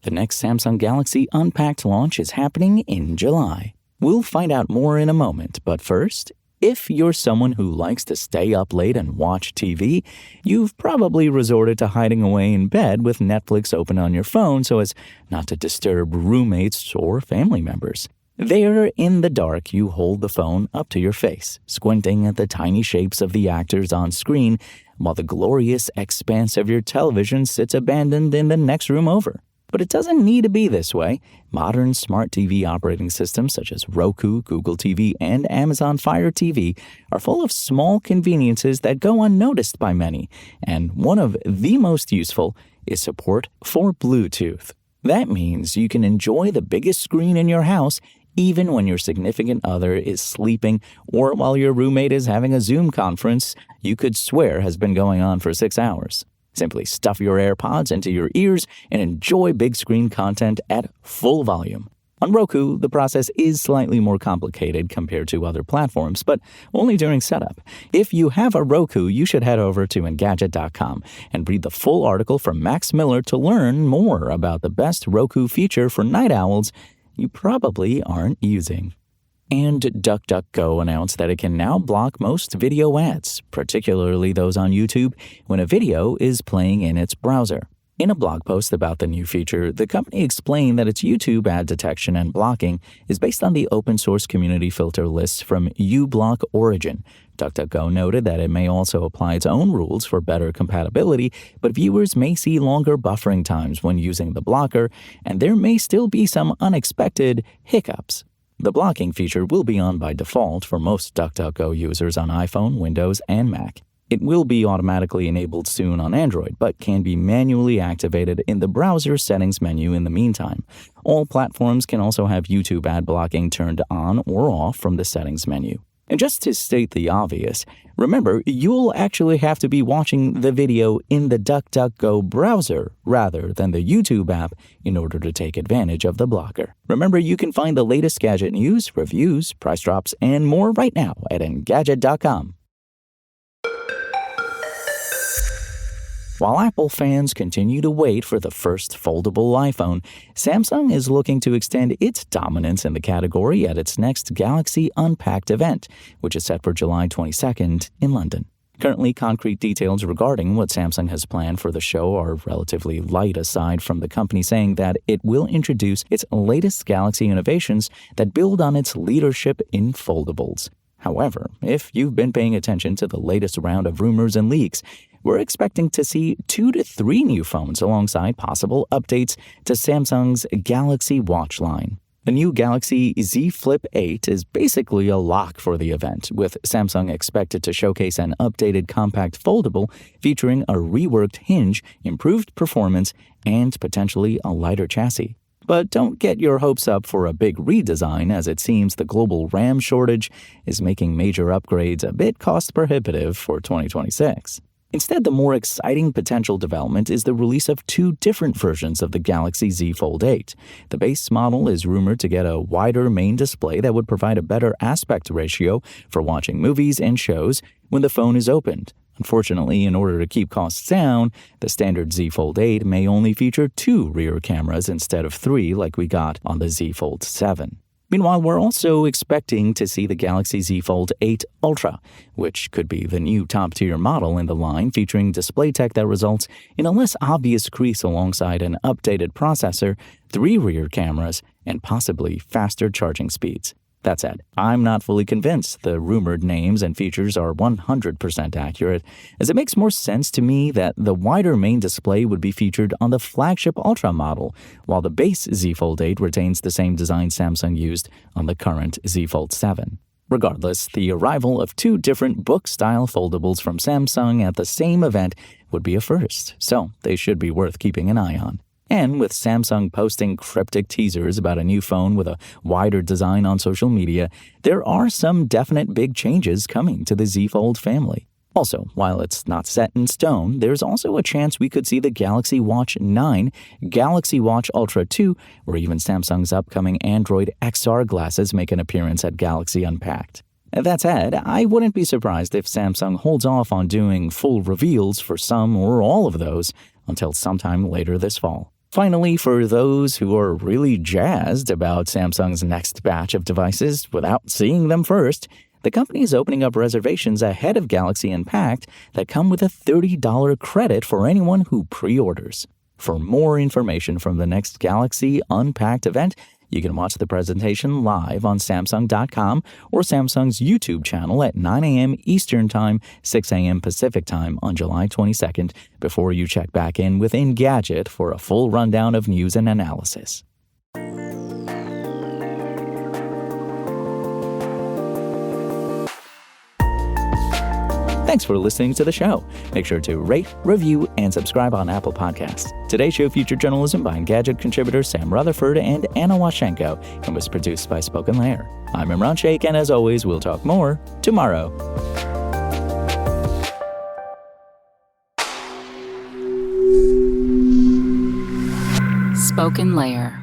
The next Samsung Galaxy Unpacked launch is happening in July. We'll find out more in a moment, but first, if you're someone who likes to stay up late and watch TV, you've probably resorted to hiding away in bed with Netflix open on your phone so as not to disturb roommates or family members. There, in the dark, you hold the phone up to your face, squinting at the tiny shapes of the actors on screen, while the glorious expanse of your television sits abandoned in the next room over. But it doesn't need to be this way. Modern smart TV operating systems such as Roku, Google TV, and Amazon Fire TV are full of small conveniences that go unnoticed by many, and one of the most useful is support for Bluetooth. That means you can enjoy the biggest screen in your house even when your significant other is sleeping or while your roommate is having a Zoom conference you could swear has been going on for 6 hours. Simply stuff your AirPods into your ears and enjoy big screen content at full volume. On Roku, the process is slightly more complicated compared to other platforms, but only during setup. If you have a Roku, you should head over to Engadget.com and read the full article from Max Miller to learn more about the best Roku feature for night owls you probably aren't using. And DuckDuckGo announced that it can now block most video ads, particularly those on YouTube, when a video is playing in its browser. In a blog post about the new feature, the company explained that its YouTube ad detection and blocking is based on the open-source community filter lists from uBlock Origin. DuckDuckGo noted that it may also apply its own rules for better compatibility, but viewers may see longer buffering times when using the blocker, and there may still be some unexpected hiccups. The blocking feature will be on by default for most DuckDuckGo users on iPhone, Windows, and Mac. It will be automatically enabled soon on Android, but can be manually activated in the browser settings menu in the meantime. All platforms can also have YouTube ad blocking turned on or off from the settings menu. And just to state the obvious, remember, you'll actually have to be watching the video in the DuckDuckGo browser rather than the YouTube app in order to take advantage of the blocker. Remember, you can find the latest gadget news, reviews, price drops, and more right now at Engadget.com. While Apple fans continue to wait for the first foldable iPhone, Samsung is looking to extend its dominance in the category at its next Galaxy Unpacked event, which is set for July 22nd in London. Currently, concrete details regarding what Samsung has planned for the show are relatively light, aside from the company saying that it will introduce its latest Galaxy innovations that build on its leadership in foldables. However, if you've been paying attention to the latest round of rumors and leaks, we're expecting to see 2 to 3 new phones alongside possible updates to Samsung's Galaxy Watch line. The new Galaxy Z Flip 8 is basically a lock for the event, with Samsung expected to showcase an updated compact foldable featuring a reworked hinge, improved performance, and potentially a lighter chassis. But don't get your hopes up for a big redesign, as it seems the global RAM shortage is making major upgrades a bit cost-prohibitive for 2026. Instead, the more exciting potential development is the release of 2 different versions of the Galaxy Z Fold 8. The base model is rumored to get a wider main display that would provide a better aspect ratio for watching movies and shows when the phone is opened. Unfortunately, in order to keep costs down, the standard Z Fold 8 may only feature 2 rear cameras instead of 3 like we got on the Z Fold 7. Meanwhile, we're also expecting to see the Galaxy Z Fold 8 Ultra, which could be the new top-tier model in the line, featuring display tech that results in a less obvious crease alongside an updated processor, 3 rear cameras, and possibly faster charging speeds. That said, I'm not fully convinced the rumored names and features are 100% accurate, as it makes more sense to me that the wider main display would be featured on the flagship Ultra model, while the base Z Fold 8 retains the same design Samsung used on the current Z Fold 7. Regardless, the arrival of 2 different book-style foldables from Samsung at the same event would be a first, so they should be worth keeping an eye on. And with Samsung posting cryptic teasers about a new phone with a wider design on social media, there are some definite big changes coming to the Z Fold family. Also, while it's not set in stone, there's also a chance we could see the Galaxy Watch 9, Galaxy Watch Ultra 2, or even Samsung's upcoming Android XR glasses make an appearance at Galaxy Unpacked. That said, I wouldn't be surprised if Samsung holds off on doing full reveals for some or all of those until sometime later this fall. Finally, for those who are really jazzed about Samsung's next batch of devices without seeing them first, the company is opening up reservations ahead of Galaxy Unpacked that come with a $30 credit for anyone who pre-orders. For more information from the next Galaxy Unpacked event, you can watch the presentation live on Samsung.com or Samsung's YouTube channel at 9 a.m. Eastern Time, 6 a.m. Pacific Time on July 22nd before you check back in with Engadget for a full rundown of news and analysis. Thanks for listening to the show. Make sure to rate, review, and subscribe on Apple Podcasts. Today's show featured journalism by Engadget contributors Sam Rutherford and Anna Washenko and was produced by Spoken Layer. I'm Imran Sheikh, and as always, we'll talk more tomorrow. Spoken Layer.